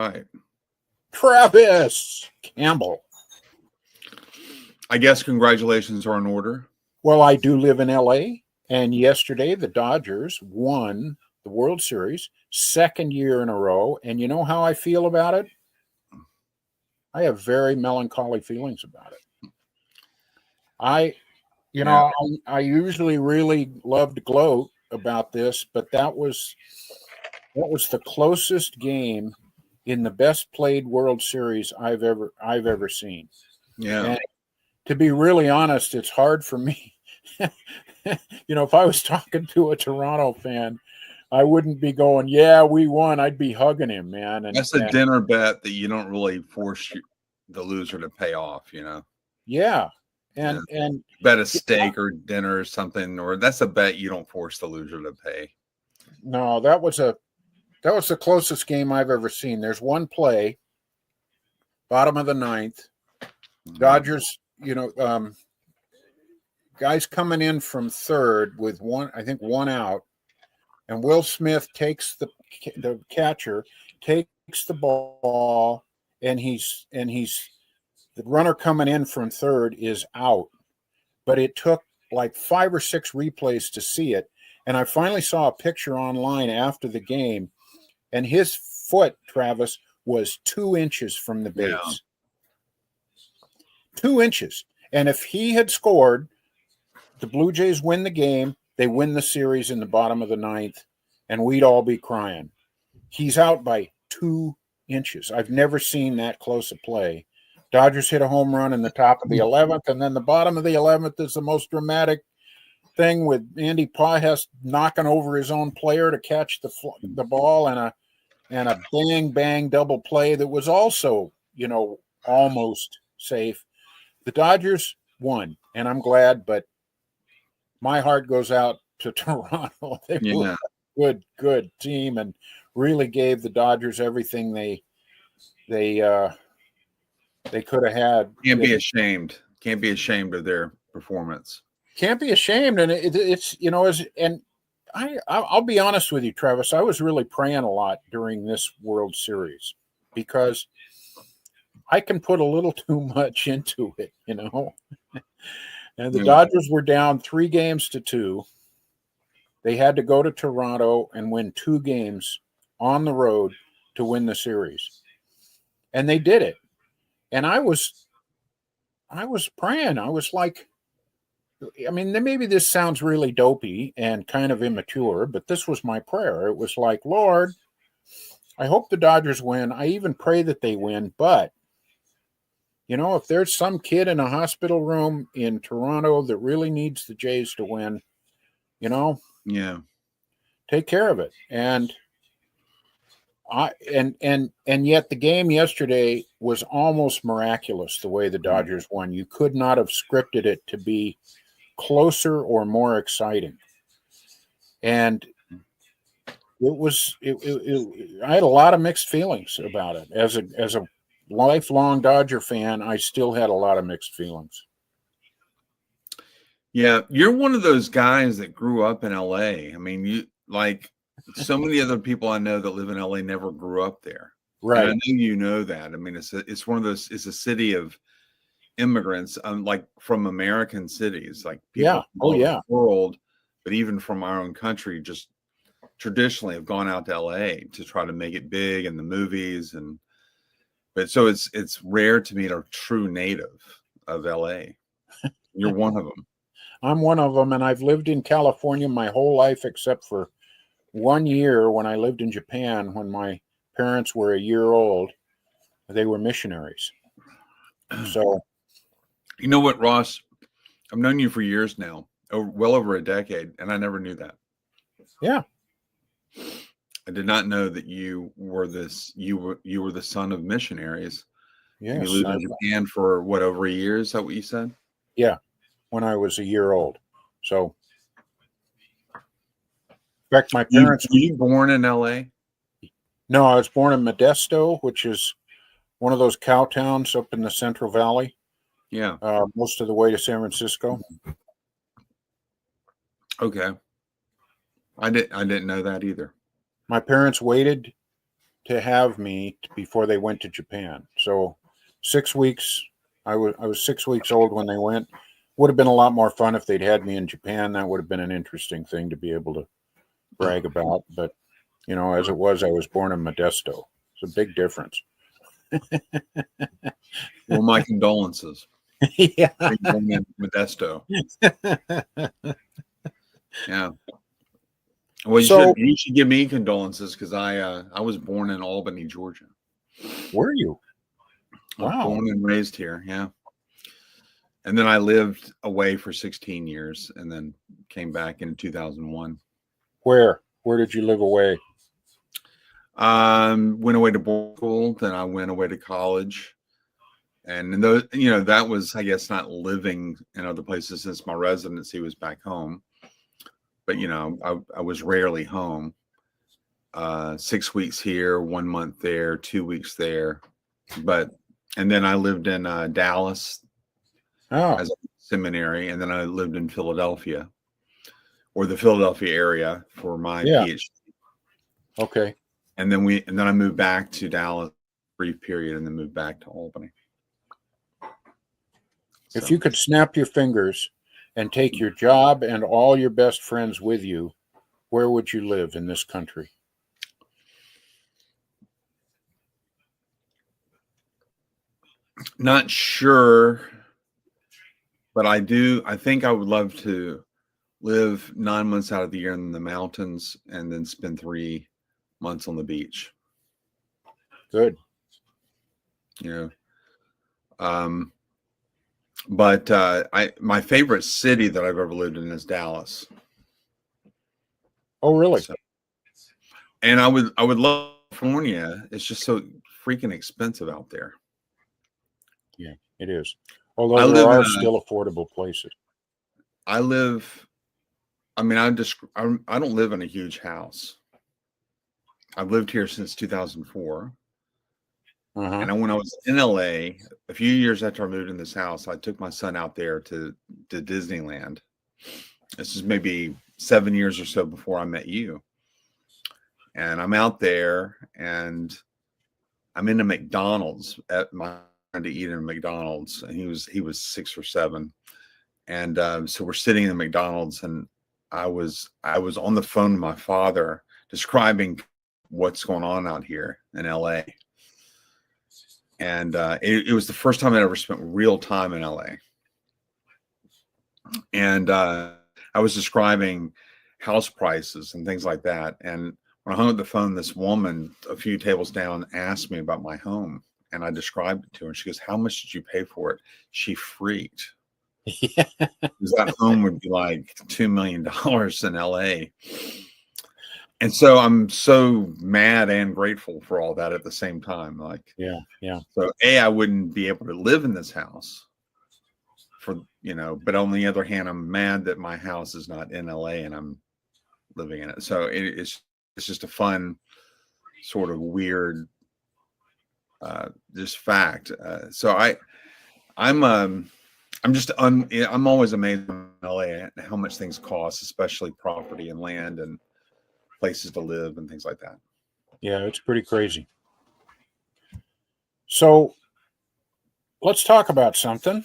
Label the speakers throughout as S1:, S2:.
S1: Right.
S2: Travis Campbell.
S1: I guess congratulations are in order.
S2: Well, I do live in LA, and yesterday the Dodgers won the World Series, second year in a row. And you know how I feel about it? I have very melancholy feelings about it. I usually really love to gloat about this, but that was the closest game in the best played World Series I've ever seen.
S1: Yeah.
S2: And to be really honest, it's hard for me. If I was talking to a Toronto fan, I wouldn't be going, "Yeah, we won." I'd be hugging him, man.
S1: That's a dinner bet that you don't really force the loser to pay off,
S2: Yeah. And
S1: bet a steak or dinner or something, or that's a bet you don't force the loser to pay.
S2: No, that was the closest game I've ever seen. There's one play, bottom of the ninth, Dodgers, guys coming in from third with one out, and Will Smith takes the catcher, takes the ball, and he's the runner coming in from third is out. But it took like 5 or 6 replays to see it. And I finally saw a picture online after the game, and his foot, Travis, was 2 inches from the base.
S1: Yeah.
S2: 2 inches. And if he had scored, the Blue Jays win the game, they win the series in the bottom of the ninth, and we'd all be crying. He's out by 2 inches. I've never seen that close a play. Dodgers hit a home run in the top of the 11th, and then the bottom of the 11th is the most dramatic thing with Andy Pajes knocking over his own player to catch the ball, and a bang double play that was also, almost safe. The Dodgers won, and I'm glad, but my heart goes out to Toronto. They were a good team and really gave the Dodgers everything they could have had.
S1: Can't be ashamed. Can't be ashamed of their performance.
S2: Can't be ashamed, and I'll be honest with you, Travis. I was really praying a lot during this World Series because I can put a little too much into it, And the Dodgers were down 3-2. They had to go to Toronto and win 2 games on the road to win the series, and they did it. And I was praying. I was like, maybe this sounds really dopey and kind of immature, but this was my prayer. It was like, Lord, I hope the Dodgers win. I even pray that they win. But, if there's some kid in a hospital room in Toronto that really needs the Jays to win, take care of it. And yet the game yesterday was almost miraculous the way the Dodgers won. You could not have scripted it to be closer or more exciting. And I had a lot of mixed feelings about it. As a lifelong Dodger fan, I still had a lot of mixed feelings.
S1: Yeah, you're one of those guys that grew up in LA. You so many other people I know that live in LA never grew up there.
S2: Right.
S1: And I know you know that. It's one of those. It's a city of immigrants, like from American cities, like people from all over the world, but even from our own country, just traditionally have gone out to LA to try to make it big in the movies, but so it's rare to meet a true native of LA. You're one of them.
S2: I'm one of them, and I've lived in California my whole life except for 1 year when I lived in Japan when my parents were a year old. They were missionaries. So,
S1: you know what, Ross? I've known you for years now, well over a decade, and I never knew that.
S2: Yeah.
S1: I did not know that you were you were the son of missionaries.
S2: Yes.
S1: You lived in Japan for what, over a year? Is that what you said?
S2: Yeah, when I was a year old. So, in fact, my parents.
S1: Were you born in LA?
S2: No, I was born in Modesto, which is one of those cow towns up in the Central Valley.
S1: Yeah.
S2: Most of the way to San Francisco.
S1: Okay. I didn't know that either.
S2: My parents waited to have me before they went to Japan. So 6 weeks. I was 6 weeks old when they went. Would have been a lot more fun if they'd had me in Japan. That would have been an interesting thing to be able to brag about. But as it was, I was born in Modesto. It's a big difference.
S1: Well, my condolences.
S2: Yeah.
S1: Born in Modesto. Yeah. Well, you should give me condolences because I was born in Albany, Georgia.
S2: Were you? Wow.
S1: Born and raised here, yeah. And then I lived away for 16 years and then came back in 2001.
S2: Where did you live away?
S1: Went away to boarding school, then I went away to college. And in those, that was, I guess, not living in other places since my residency was back home. But I was rarely home. 6 weeks here, 1 month there, 2 weeks there. And then I lived in Dallas as a seminary, and then I lived in Philadelphia or the Philadelphia area for my PhD.
S2: Okay.
S1: And then I moved back to Dallas, brief period, and then moved back to Albany.
S2: If you could snap your fingers and take your job and all your best friends with you, where would you live in this country?
S1: Not sure, but I think I would love to live 9 months out of the year in the mountains and then spend 3 months on the beach.
S2: Good.
S1: But my favorite city that I've ever lived in is Dallas.
S2: Oh, really?
S1: And I would love California. It's just so freaking expensive out there.
S2: Yeah, it is. Although there are still affordable places.
S1: I don't live in a huge house. I've lived here since 2004. And when I was in LA, a few years after I moved in this house, I took my son out there to Disneyland. This is maybe 7 years or so before I met you. And I'm out there and I'm in a McDonald's trying to eat in a McDonald's, and he was 6 or 7. And so we're sitting in the McDonald's, and I was on the phone with my father describing what's going on out here in LA. And it was the first time I ever spent real time in LA. And I was describing house prices and things like that. And when I hung up the phone, this woman a few tables down asked me about my home. And I described it to her. And she goes, "How much did you pay for it?" She freaked.
S2: Yeah.
S1: Because that home would be like $2 million in LA. And so I'm so mad and grateful for all that at the same time. Like,
S2: yeah.
S1: So I wouldn't be able to live in this house but on the other hand, I'm mad that my house is not in LA and I'm living in it. So it's just a fun sort of weird, just fact. So I'm always amazed in LA at how much things cost, especially property and land and places to live and things like that.
S2: Yeah, it's pretty crazy. So let's talk about something.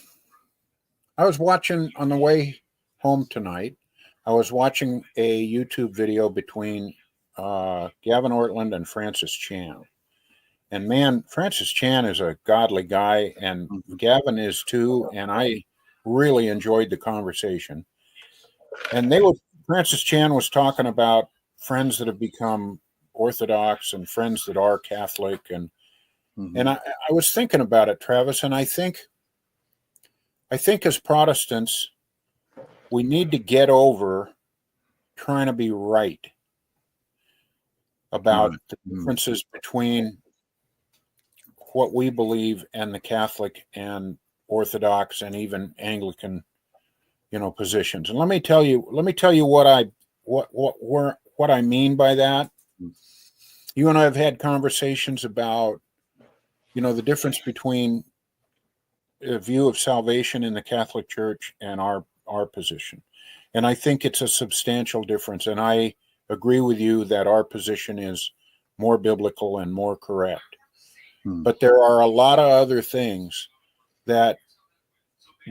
S2: I was watching on the way home tonight. I was watching a YouTube video between Gavin Ortland and Francis Chan. And man, Francis Chan is a godly guy, and Gavin is too. And I really enjoyed the conversation. And Francis Chan was talking about friends that have become Orthodox and friends that are Catholic. And I was thinking about it, Travis, and I think as Protestants, we need to get over trying to be right about the differences between what we believe and the Catholic and Orthodox and even Anglican, positions. And let me tell you what I mean by that. You and I have had conversations about, the difference between a view of salvation in the Catholic Church and our position. And I think it's a substantial difference. And I agree with you that our position is more biblical and more correct. But there are a lot of other things that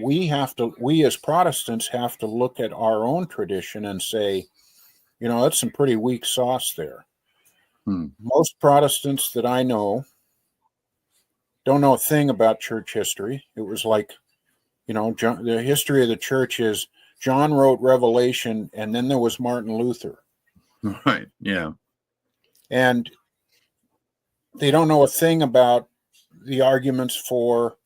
S2: we as Protestants have to look at our own tradition and say, that's some pretty weak sauce there. Most Protestants that I know don't know a thing about church history. It was like, the history of the church is John wrote Revelation, and then there was Martin Luther.
S1: Right. Yeah.
S2: And they don't know a thing about the arguments for,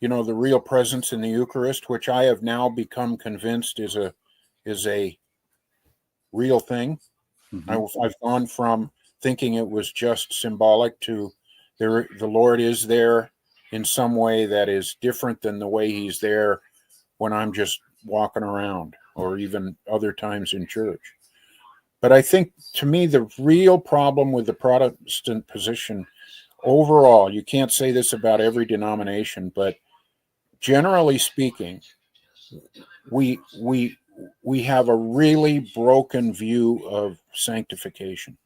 S2: the real presence in the Eucharist, which I have now become convinced is a real thing. I've gone from thinking it was just symbolic to the Lord is there in some way that is different than the way he's there when I'm just walking around or even other times in church. But I think, to me, the real problem with the Protestant position overall, you can't say this about every denomination, but generally speaking, we have a really broken view of sanctification.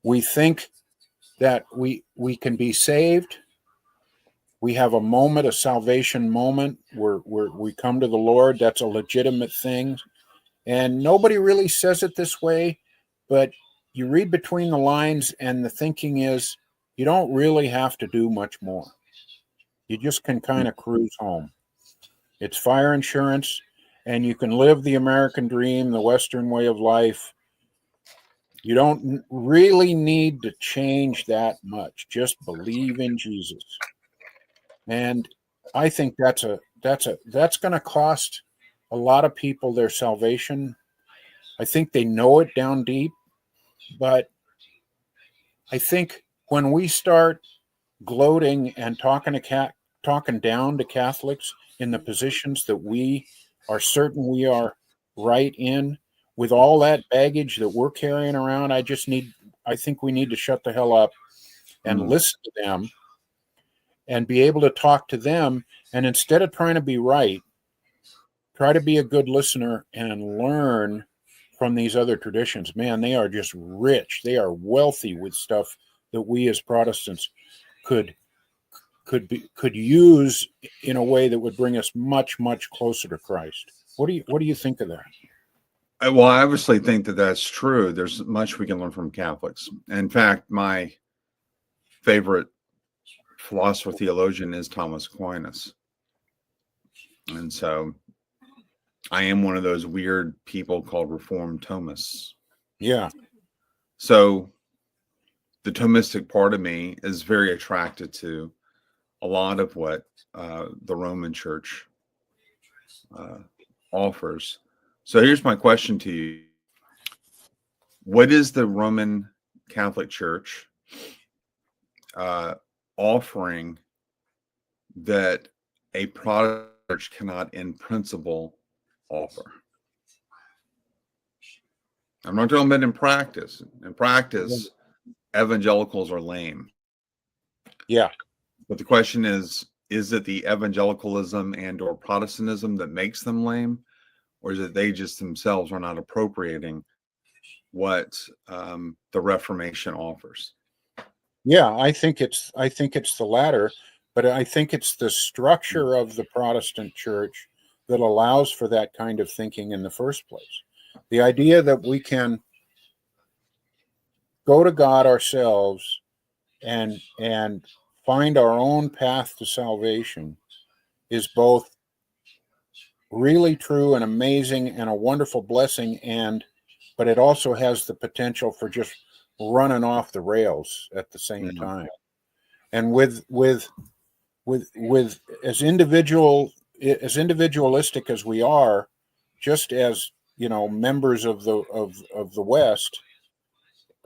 S2: We think that we can be saved. We have a salvation moment where we come to the Lord. That's a legitimate thing. And nobody really says it this way, but you read between the lines, and the thinking is you don't really have to do much more. You just can kind of cruise home. It's fire insurance, and you can live the American dream, the Western way of life. You don't really need to change that much. Just believe in Jesus. And I think that's going to cost a lot of people their salvation. I think they know it down deep, but I think when we start gloating and talking down to Catholics in the positions that we are certain we are right in, with all that baggage that we're carrying around, I think we need to shut the hell up and listen to them and be able to talk to them. And instead of trying to be right, try to be a good listener and learn from these other traditions. Man, they are just rich. They are wealthy with stuff that we as Protestants could use in a way that would bring us much, much closer to Christ. What do you think of that?
S1: Well, I obviously think that that's true. There's much we can learn from Catholics. In fact, my favorite philosopher theologian is Thomas Aquinas. And so I am one of those weird people called Reformed Thomists.
S2: Yeah.
S1: So the Thomistic part of me is very attracted to a lot of what the Roman Church offers. So here's my question to you. What is the Roman Catholic Church offering that a Protestant church cannot in principle offer? I'm not talking about in practice. In practice, evangelicals are lame.
S2: Yeah.
S1: But the question is it the evangelicalism and or Protestantism that makes them lame? Or is it they just themselves are not appropriating what the Reformation offers?
S2: Yeah, I think it's the latter, but I think it's the structure of the Protestant church that allows for that kind of thinking in the first place. The idea that we can go to God ourselves and find our own path to salvation is both really true and amazing and a wonderful blessing, but it also has the potential for just running off the rails at the same time. And with as individualistic as we are, just as members of the West,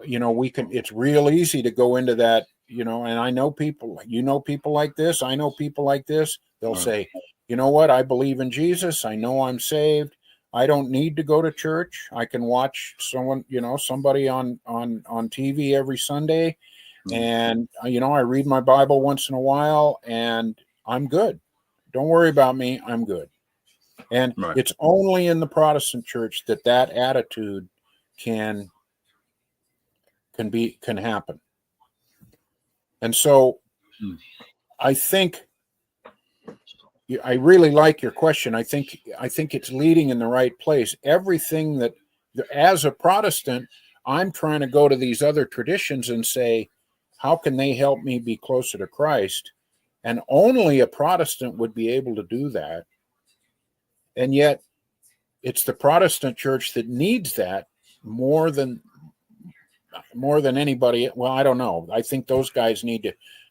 S2: it's real easy to go into that, and I know people, people like this, I know people like this. They'll say, you know what, I believe in Jesus, I know I'm saved, I don't need to go to church, I can watch somebody on TV every Sunday, and I read my Bible once in a while and I'm good, don't worry about me, I'm good. And it's only in the Protestant church that attitude can can happen. And so I think I really like your question. I think it's leading in the right place. Everything that, as a Protestant, I'm trying to go to these other traditions and say, how can they help me be closer to Christ? And only a Protestant would be able to do that. And yet it's the Protestant church that needs that more than anybody. Well, I don't know. I think those guys need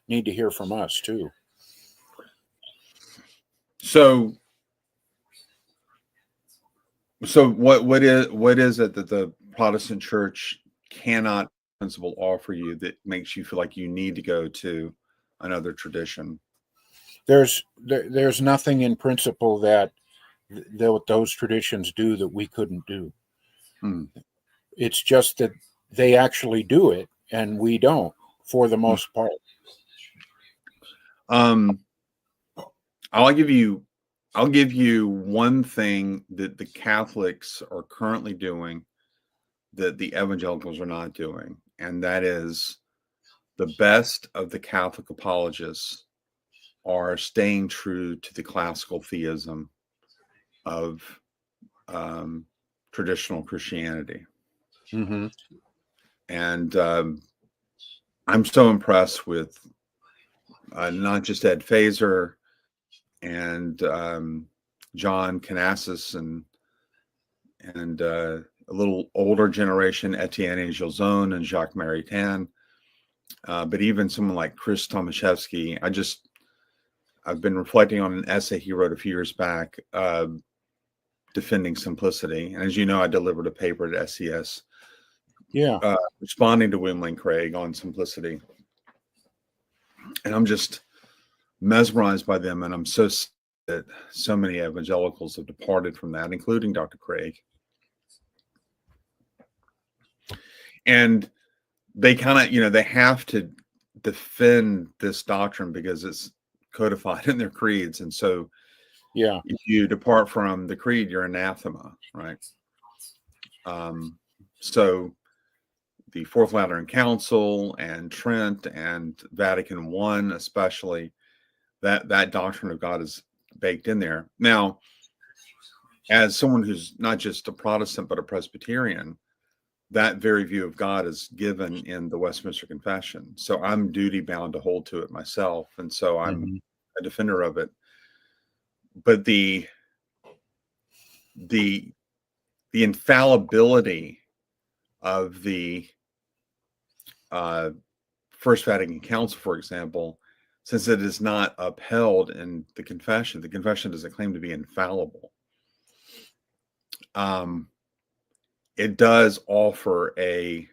S2: to hear from us too.
S1: So what is it that the Protestant church cannot principle offer you that makes you feel like you need to go to another tradition?
S2: There's nothing in principle that those traditions do that we couldn't do. It's just that they actually do it and we don't, for the most part.
S1: I'll give you one thing that the Catholics are currently doing that the evangelicals are not doing, and that is the best of the Catholic apologists are staying true to the classical theism of traditional Christianity.
S2: Mm-hmm.
S1: And I'm so impressed with not just Ed Fazer and John Canassis and a little older generation, Etienne Gilzon and Jacques Maritain, but even someone like Chris Tomaszewski. I've been reflecting on an essay he wrote a few years back, defending simplicity. And as you know, I delivered a paper at SES, responding to William Lane Craig on simplicity. And I'm just mesmerized by them, and I'm so sad that so many evangelicals have departed from that, including Dr. Craig. And they kind of, they have to defend this doctrine because it's codified in their creeds. And so if you depart from the creed, you're anathema, right? So the Fourth Lateran Council and Trent and Vatican I, especially, that doctrine of God is baked in there. Now, as someone who's not just a Protestant but a Presbyterian, that very view of God is given in the Westminster Confession. So I'm duty bound to hold to it myself, and so I'm a defender of it. But the infallibility of the First Vatican Council, for example, since it is not upheld in the confession doesn't claim to be infallible. It does offer a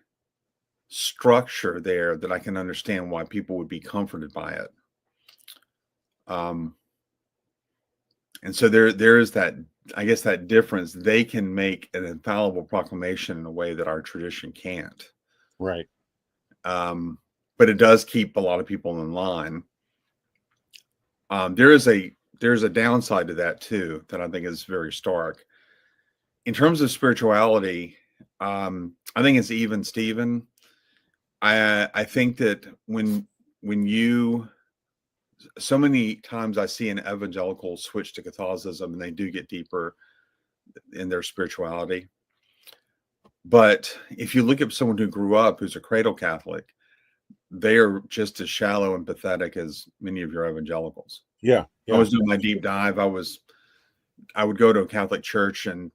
S1: structure there that I can understand why people would be comforted by it. And so there is that, I guess, that difference. They can make an infallible proclamation in a way that our tradition can't.
S2: Right.
S1: But it does keep a lot of people in line. There's a downside to that too, that I think is very stark. In terms of spirituality, I think it's even Steven. I think that when you, so many times I see an evangelical switch to Catholicism and they do get deeper in their spirituality. But if you look at someone who grew up who's a cradle Catholic, they are just as shallow and pathetic as many of your evangelicals.
S2: Yeah.
S1: I was doing my deep dive. I would go to a Catholic church, and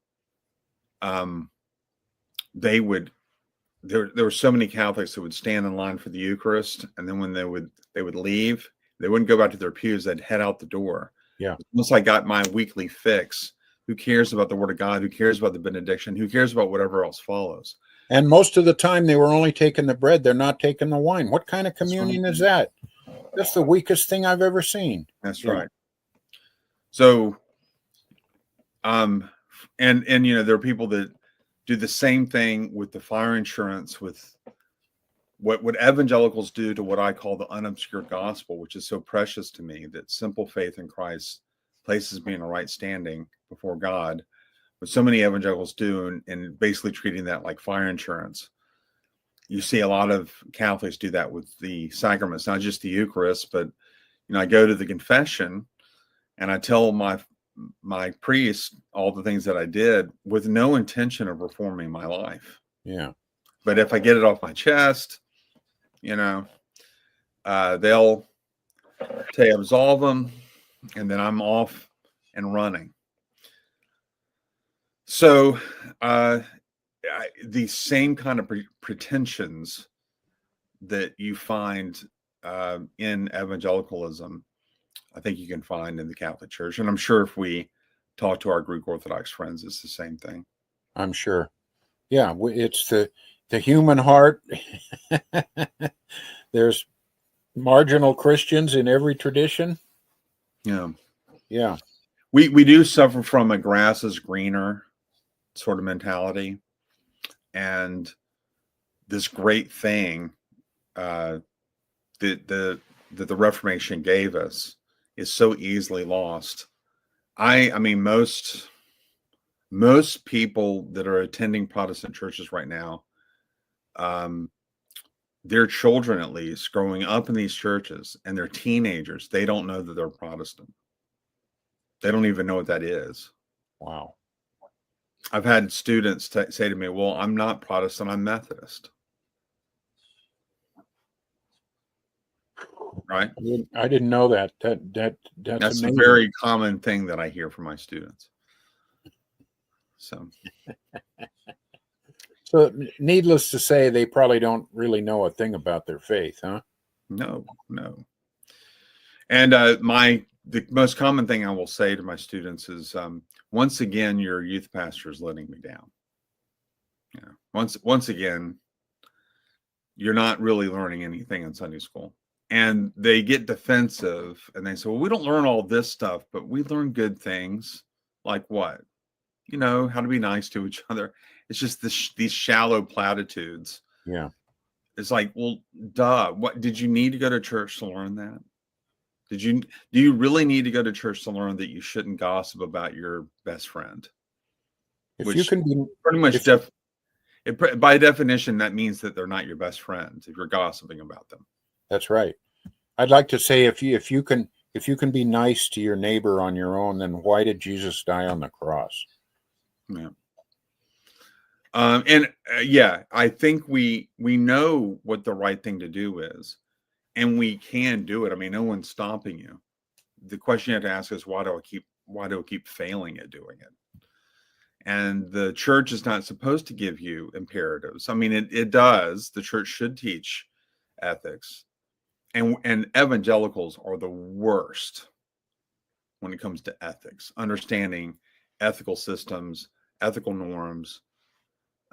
S1: there were so many Catholics that would stand in line for the Eucharist, and then when they would leave, they wouldn't go back to their pews. They'd head out the door.
S2: Yeah.
S1: Once I got my weekly fix, who cares about the Word of God? Who cares about the benediction? Who cares about whatever else follows?
S2: And most of the time, they were only taking the bread. They're not taking the wine. What kind of communion is that? That's the weakest thing I've ever seen.
S1: That's right. So, and there are people that do the same thing with the fire insurance, with what evangelicals do to what I call the unobscured gospel, which is so precious to me, that simple faith in Christ places me in a right standing before God. What so many evangelicals do, and basically treating that like fire insurance. you see a lot of Catholics do that with the sacraments, not just the Eucharist, but I go to the confession and I tell my priest all the things that I did with no intention of reforming my life.
S2: Yeah.
S1: But if I get it off my chest, they'll say absolve them, and then I'm off and running. So the same kind of pretensions that you find in evangelicalism, I think you can find in the Catholic Church. And I'm sure if we talk to our Greek Orthodox friends, it's the same thing.
S2: I'm sure. Yeah, it's the human heart. There's marginal Christians in every tradition.
S1: Yeah.
S2: Yeah.
S1: We do suffer from a grass is greener sort of mentality. And this great thing that the Reformation gave us is so easily lost. I mean, most people that are attending Protestant churches right now, their children, at least, growing up in these churches, and they're teenagers, they don't know that they're Protestant. They don't even know what that is.
S2: Wow.
S1: I've had students say to me, well, I'm not Protestant, I'm Methodist. Right?
S2: I didn't know that. That's
S1: a very common thing that I hear from my students. So
S2: needless to say, they probably don't really know a thing about their faith, huh?
S1: No. And the most common thing I will say to my students is, once again, your youth pastor is letting me down. Once again, you're not really learning anything in Sunday school. And they get defensive and they say, well, we don't learn all this stuff, but we learn good things. Like what? How to be nice to each other. It's just these shallow platitudes.
S2: Yeah.
S1: It's like, well, duh. What did you need to go to church to learn that? Do you really need to go to church to learn that you shouldn't gossip about your best friend?
S2: If you can be
S1: pretty much by definition, that means that they're not your best friends if you're gossiping about them.
S2: That's right. I'd like to say if you can be nice to your neighbor on your own, then why did Jesus die on the cross?
S1: Yeah. I think we know what the right thing to do is, and we can do it. I mean, no one's stopping you. The question you have to ask is, why do I keep failing at doing it? And the church is not supposed to give you imperatives. I mean, it does. The church should teach ethics. And evangelicals are the worst when it comes to ethics, understanding ethical systems, ethical norms.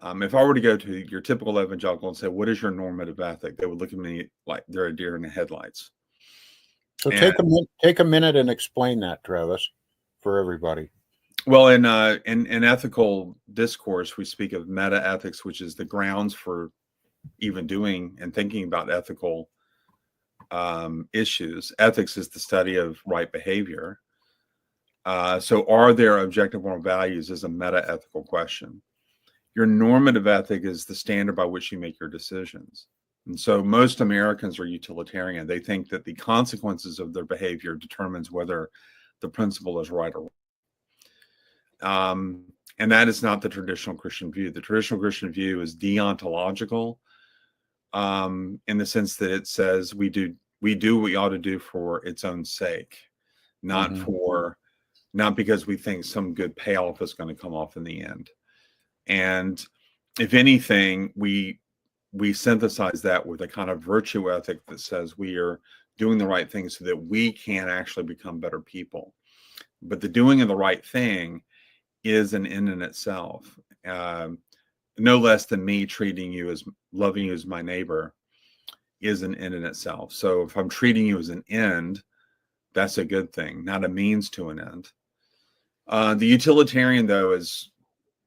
S1: If I were to go to your typical evangelical and say, what is your normative ethic? They would look at me like they're a deer in the headlights.
S2: So take a minute and explain that, Travis, for everybody.
S1: Well, in ethical discourse, we speak of meta ethics, which is the grounds for even doing and thinking about ethical issues. Ethics is the study of right behavior. So are there objective moral values is a meta-ethical question. Your normative ethic is the standard by which you make your decisions. And so most Americans are utilitarian. They think that the consequences of their behavior determines whether the principle is right or wrong. And that is not the traditional Christian view. The traditional Christian view is deontological, in the sense that it says we do what we ought to do for its own sake, not because we think some good payoff is going to come off in the end. And if anything, we synthesize that with a kind of virtue ethic that says we are doing the right thing so that we can actually become better people. But the doing of the right thing is an end in itself. No less than me loving you as my neighbor is an end in itself. So if I'm treating you as an end, that's a good thing, not a means to an end. The utilitarian, though, is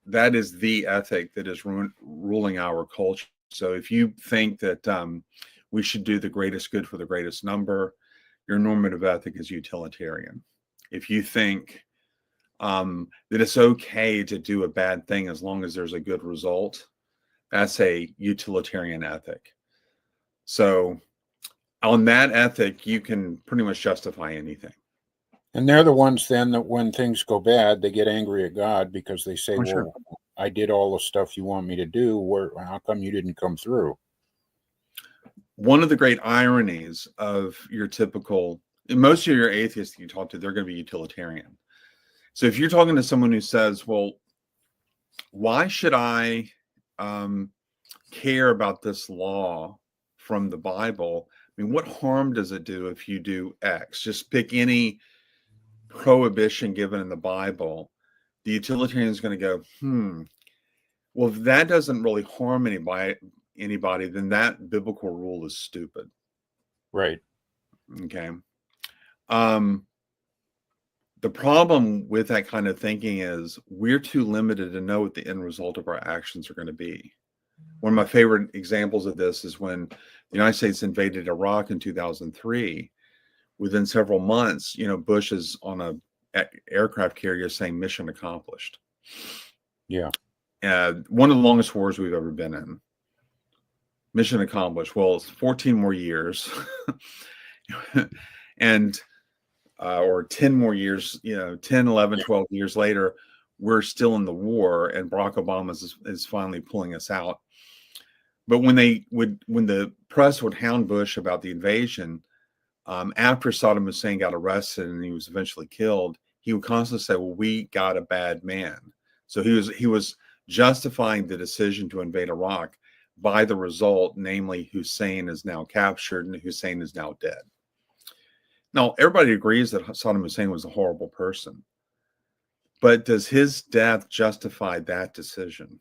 S1: the ethic that is ruling our culture. So if you think that we should do the greatest good for the greatest number, your normative ethic is utilitarian. If you think that it's okay to do a bad thing as long as there's a good result, That's a utilitarian ethic. So on that ethic, you can pretty much justify anything.
S2: And they're the ones then that when things go bad, they get angry at God because they say, well,
S1: Sure.
S2: I did all the stuff you want me to do. How come you didn't come through?
S1: One of the great ironies of your typical, most of your atheists you talk to, they're going to be utilitarian. So if you're talking to someone who says, well, why should I care about this law from the Bible? I mean, what harm does it do if you do X? Just pick any prohibition given in the Bible. The utilitarian is going to go, well, if that doesn't really harm anybody, then that biblical rule is stupid.
S2: Right.
S1: Okay. The problem with that kind of thinking is we're too limited to know what the end result of our actions are going to be. One of my favorite examples of this is when the United States invaded Iraq in 2003. Within several months, Bush is on a aircraft carrier saying mission accomplished.
S2: Yeah.
S1: One of the longest wars we've ever been in. Mission accomplished. Well, it's 14 more years and or 10 more years, 10, 11, 12 years later, we're still in the war and Barack Obama is finally pulling us out. But when the press would hound Bush about the invasion, after Saddam Hussein got arrested and he was eventually killed, he would constantly say, well, we got a bad man. So he was justifying the decision to invade Iraq by the result, namely Hussein is now captured and Hussein is now dead. Now, everybody agrees that Saddam Hussein was a horrible person, but does his death justify that decision?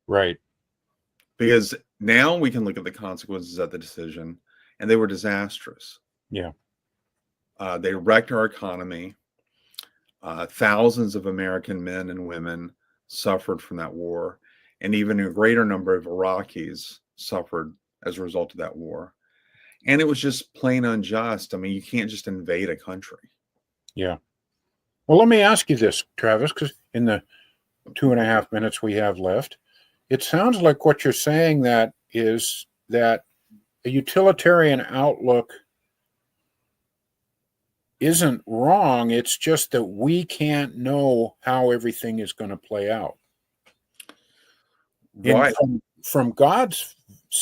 S2: Right.
S1: Because now we can look at the consequences of the decision, and they were disastrous.
S2: Yeah.
S1: They wrecked our economy. Thousands of American men and women suffered from that war, and even a greater number of Iraqis suffered as a result of that war. And it was just plain unjust. I mean, you can't just invade a country.
S2: Yeah. Well, let me ask you this, Travis, because in the 2.5 minutes we have left, it sounds like what you're saying that is that a utilitarian outlook isn't wrong. It's just that we can't know how everything is going to play out.
S1: Right.
S2: From God's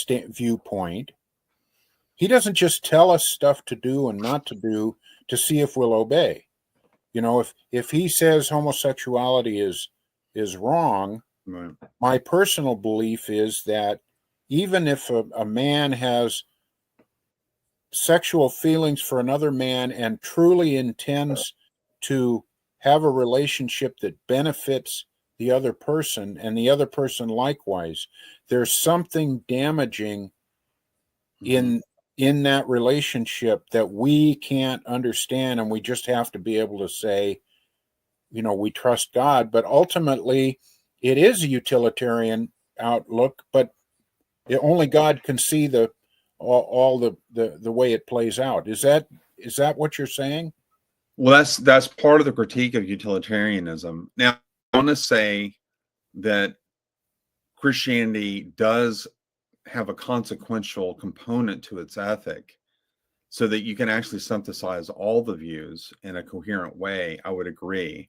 S2: viewpoint, he doesn't just tell us stuff to do and not to do to see if we'll obey. If he says homosexuality is wrong,
S1: Right.
S2: My personal belief is that even if a man has sexual feelings for another man and truly intends to have a relationship that benefits the other person and the other person likewise, there's something damaging in that relationship that we can't understand, and we just have to be able to say, we trust God. But ultimately it is a utilitarian outlook, but only God can see all the way it plays out. Is that what you're saying?
S1: Well, that's part of the critique of utilitarianism. Now, I want to say that Christianity does have a consequential component to its ethic so that you can actually synthesize all the views in a coherent way. I would agree.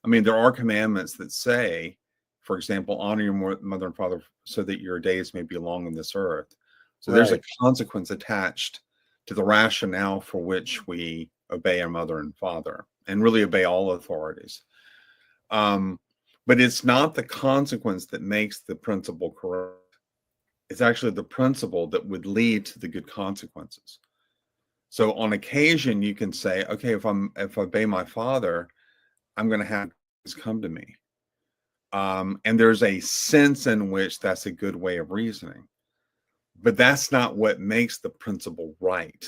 S1: I mean, there are commandments that say, for example, honor your mother and father so that your days may be long on this earth. So there's a consequence attached to the rationale for which we obey our mother and father and really obey all authorities. But it's not the consequence that makes the principle correct. It's actually the principle that would lead to the good consequences. So on occasion, you can say, okay, if I obey my father, I'm going to have this come to me. And there's a sense in which that's a good way of reasoning. But that's not what makes the principle right.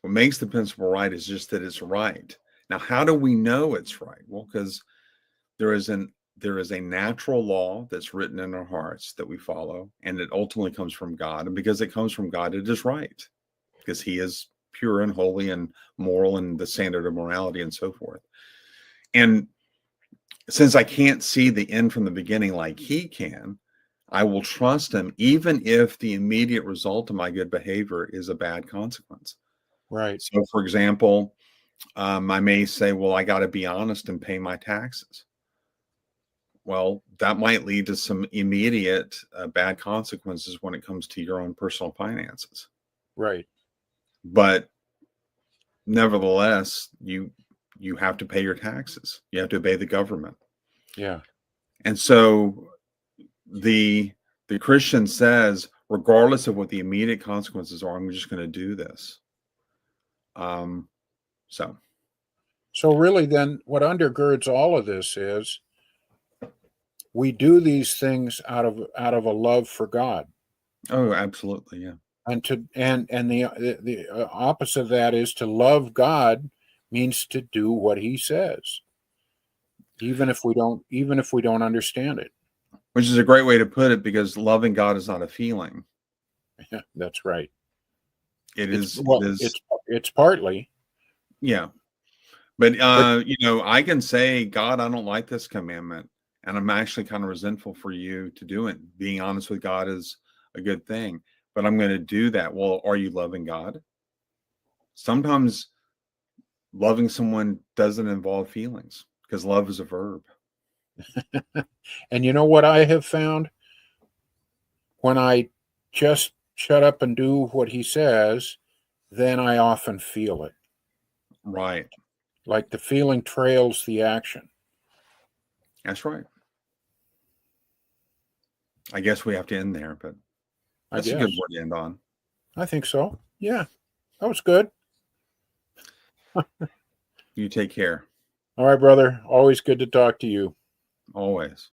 S1: What makes the principle right is just that it's right. Now, how do we know it's right? Well, because there is a natural law that's written in our hearts that we follow, and it ultimately comes from God. And because it comes from God, it is right, because he is pure and holy and moral and the standard of morality and so forth. And since I can't see the end from the beginning like he can, I will trust him, even if the immediate result of my good behavior is a bad consequence.
S2: Right.
S1: So, for example, I may say, well, I got to be honest and pay my taxes. Well, that might lead to some immediate bad consequences when it comes to your own personal finances.
S2: Right.
S1: But nevertheless, you have to pay your taxes. You have to obey the government.
S2: Yeah.
S1: And so the Christian says, regardless of what the immediate consequences are, I'm just going to do this.
S2: So really then what undergirds all of this is we do these things out of a love for God.
S1: Oh, absolutely. Yeah.
S2: And the opposite of that is to love God means to do what he says, even if we don't understand it.
S1: Which is a great way to put it, because loving God is not a feeling.
S2: Yeah, that's right.
S1: It
S2: it's partly.
S1: Yeah. But I can say, God, I don't like this commandment, and I'm actually kind of resentful for you to do it. Being honest with God is a good thing, but I'm going to do that. Well, are you loving God? Sometimes loving someone doesn't involve feelings, because love is a verb.
S2: And you know what I have found? When I just shut up and do what he says, then I often feel it.
S1: Right.
S2: Like the feeling trails the action.
S1: That's right. I guess we have to end there, but that's a good word to end on.
S2: I think so. Yeah, that was good.
S1: You take care.
S2: All right, brother. Always good to talk to you.
S1: Always.